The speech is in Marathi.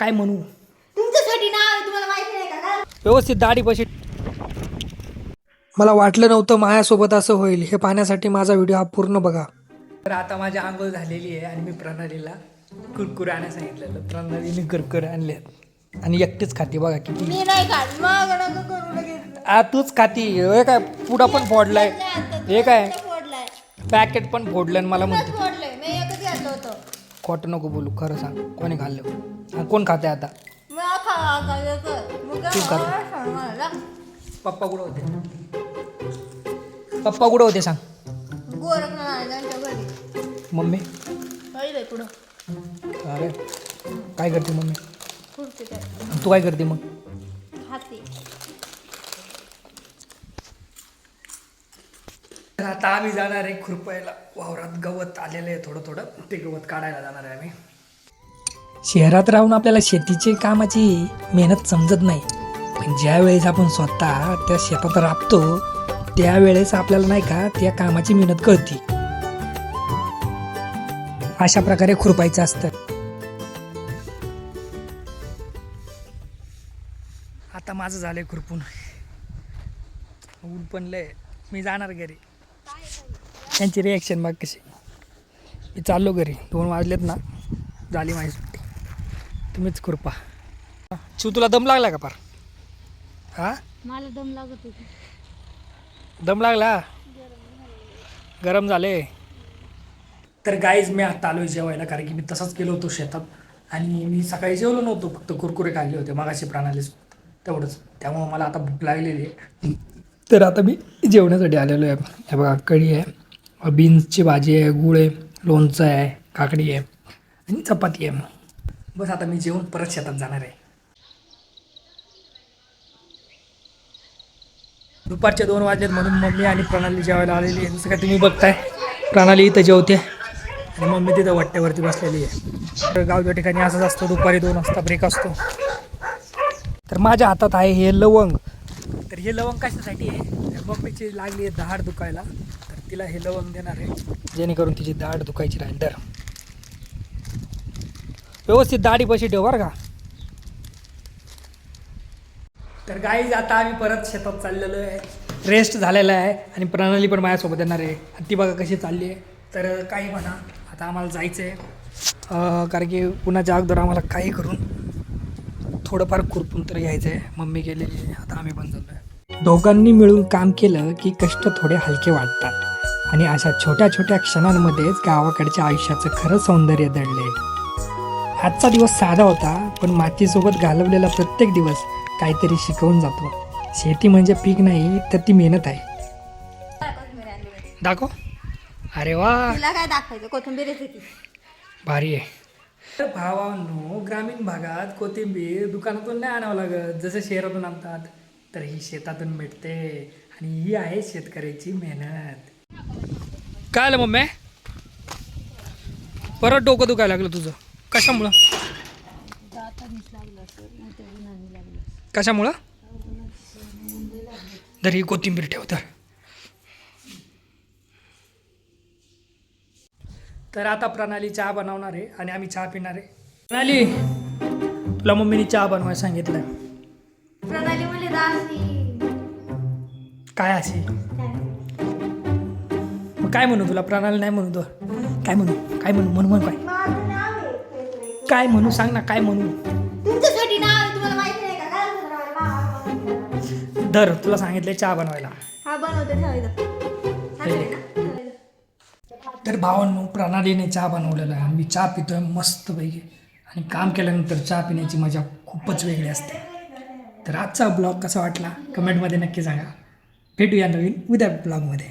काय म्हणू तुमच्यासाठी नाव आहे, तुम्हाला माहिती नाही का? व्यवस्थित दाढी पशी. मला वाटलं नव्हतं माझ्यासोबत असं होईल. हे पाहण्यासाठी माझा व्हिडिओ हा पूर्ण बघा. तर आता माझी आंघोळ झालेली आहे आणि मी प्रणालीला कुरकुरे आणायला सांगितलेलं. प्रणालीने कुरकुरे आणले आणि एकटेच खाते बघा किती. मी नाही खात, मग नको करू लगेच. तूच खाती. हे काय पुडा पण फोडलाय, हे काय फोडलाय, पॅकेट पण फोडलं आणि मला म्हणते फोडलंय. मी एकच घातलं होतं. खोटं नको बोलू, खरं सांग कोणी खाल्लं? कोण खाते आता? मग खा तू खात. पप्पा कुठं होते? पप्पा कुठं होते सांग? गोरखनाथांच्या घरी. मम्मी पहिले पुढं अरे काय करते मम्मी? खुर्ची काय तू काय करते मग? खाते. तर आता आम्ही जाणार आहे खुरपायला. वावरात गवत आलेलं आहे थोडं थोडं, ते गवत काढायला जाणार आहे आम्ही. शहरात राहून आपल्याला शेतीची कामाची मेहनत समजत नाही, पण ज्या वेळेस आपण स्वतः त्या शेतात राबतो त्यावेळेस आपल्याला नाही का त्या कामाची मेहनत कळते. अशा प्रकारे खुरपायचं असतं. आता माझं झालंय खुरपून, ऊन पण लय. मी जाणार घरी. त्यांची रिॲक्शन बघ कशी. मी चाललो घरी. 2 वाजलेत ना, झाली माझी सुट्टी. तुम्हीच खुरपा. शिव तुला दम लागला का पार? हा मला दम लागत होती. दम लागला? गरम झाले. तर गाईज मी आता आलो जेवायला, कारण की मी तसंच गेलो होतो शेतात आणि मी सकाळी जेवलो नव्हतो, फक्त कुरकुरे खाल्ले होते मगाशी प्रणालीच तेवढंच. त्यामुळं मला आता भूक लागलेली आहे. तर आता मी जेवण्यासाठी आलेलो आहे. हे बघा कढी आहे, बीन्सची भाजी आहे, गुळ आहे, लोणचं आहे, काकडी आहे आणि चपाती आहे. बस आता मी जेवून परत शेतात जाणार आहे. दुपारचे 2 वाजलेत म्हणून मम्मी आणि प्रणाली जेवायला आलेली आहे. जसं काय तुम्ही बघताय प्रणाली इथं जेवते आणि मम्मी तिथं वाट्यावरती बसलेली आहे. तर गावच्या ठिकाणी असंच असतं, दुपारी 2 वाजता ब्रेक असतो. तर माझ्या हातात आहे हे लवंग. तर हे लवंग कशासाठी आहे? तर मम्मीची लागली आहे दाढ दुखायला, तर तिला हे लवंग देणार आहे जेणेकरून तिची दाढ दुखायची राहील. तर व्यवस्थित दाढी पशी ठेव बरं का. तर गाईज आता आम्ही परत शेतात चाललेलो आहे. रेस्ट झालेला आहे आणि प्रणाली पण माझ्यासोबत येणार आहे. ती बघा कशी चालली आहे. तर काही म्हणा, आता आम्हाला जायचं आहे, कारण की पुण्याच्या अगोदर आम्हाला काही करून थोडंफार खुरपून तर घ्यायचं आहे. मम्मी गेलेली आहे, आता आम्ही पण चाललो आहे. दोघांनी मिळून काम केलं की कष्ट थोडे हलके वाटतात आणि अशा छोट्या छोट्या क्षणांमध्येच गावाकडच्या आयुष्याचं खरं सौंदर्य दडले. आजचा दिवस साधा होता, पण मातीसोबत घालवलेला प्रत्येक दिवस काहीतरी शिकवून जातो. शेती म्हणजे पीक नाही तर ती मेहनत आहे. दाखव. अरे वा, तिला काय दाखवायचं? कोथिंबीर येते ती. भारी आहे. तर भावांनो, ग्रामीण भागात कोथिंबीर दुकानातून नाही आणावं लागत जसं शहरातून आणतात, तर ही शेतातून मिळते आणि ही आहे शेतकऱ्याची मेहनत. काय आलं मम्मी? परत डोकं दुखायला लागलं तुझं? कशामुळं? कशामुळं? तर ही कोथिंबीर ठेव. तर आता प्रणाली चहा बनवणार आहे आणि आम्ही चहा पिणार आहे. प्रणाली, तुला मम्मीने चहा बनवायला सांगितलं. प्रणाली म्हणली दासी. काय अशी? मग काय म्हणू तुला? प्रणाली नाही म्हणू तो. काय म्हणू? काय म्हणू? म्हणू काय? माझं नाव आहे. काय म्हणू सांग ना, काय म्हणू? तुमच्यासाठी नाव आहे, तुम्हाला माहिती नाही का? काय बनवायला? धर, तुला सांगितले चहा बनवायला. हा बनवते, ठेवायचं. तर भावांनो, प्रणालीने चहा बनवलेला आहे. मी चहा पितोय मस्तपैकी आणि काम केल्यानंतर चहा पिण्याची मजा खूपच वेगळी असते. तर आजचा ब्लॉग कसा वाटला कमेंटमध्ये नक्की सांगा. भेटूया नवीन उद्या ब्लॉगमध्ये.